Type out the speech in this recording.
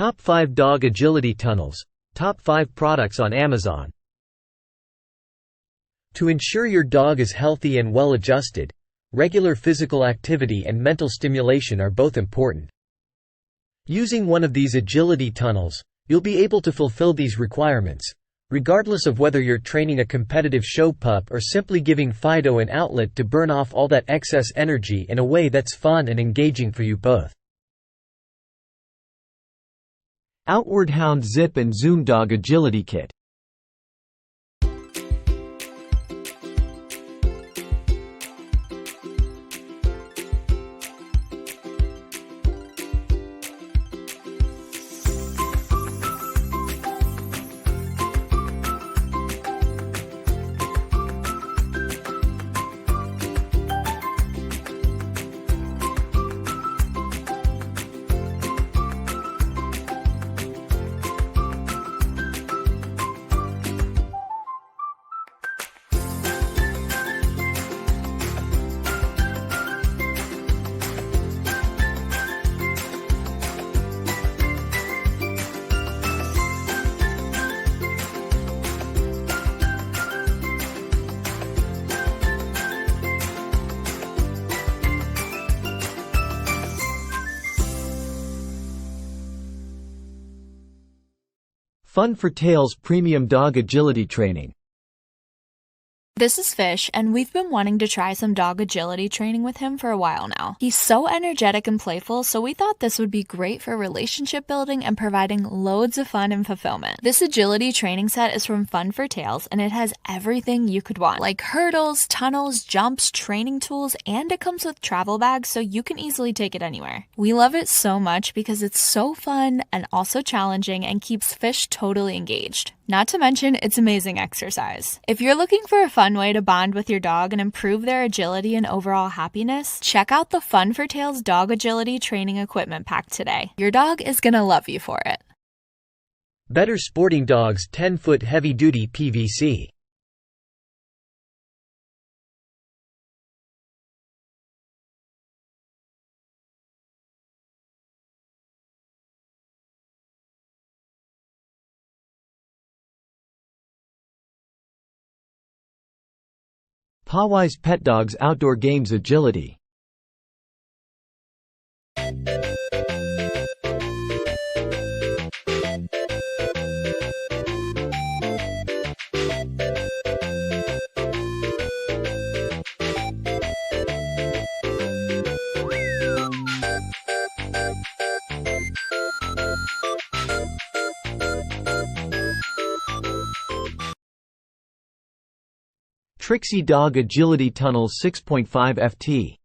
Top 5 Dog Agility Tunnels. Top 5 products on Amazon. To ensure your dog is healthy and well adjusted, regular physical activity and mental stimulation are both important. Using one of these agility tunnels, you'll be able to fulfill these requirements, regardless of whether you're training a competitive show pup or simply giving Fido an outlet to burn off all that excess energy in a way that's fun and engaging for you both. Outward Hound Zip and Zoom Dog Agility Kit. Fun for Tails Premium Dog Agility Training. This is Fish, and we've been wanting to try some dog agility training with him for a while now. He's so energetic and playful, so we thought this would be great for relationship building and providing loads of fun and fulfillment. This agility training set is from Fun for Tails, and it has everything you could want, like hurdles, tunnels, jumps, training tools, and it comes with travel bags so you can easily take it anywhere. We love it so much because it's so fun and also challenging and keeps Fish totally engaged. Not to mention, it's amazing exercise. If you're looking for a fun way to bond with your dog and improve their agility and overall happiness, check out the Fun for Tails Dog Agility Training Equipment Pack today. Your dog is gonna love you for it. Better Sporting Dogs 10-foot heavy-duty PVC. Pawwise Pet Dogs Outdoor Games Agility. Trixie Dog Agility Tunnels 6.5 FT.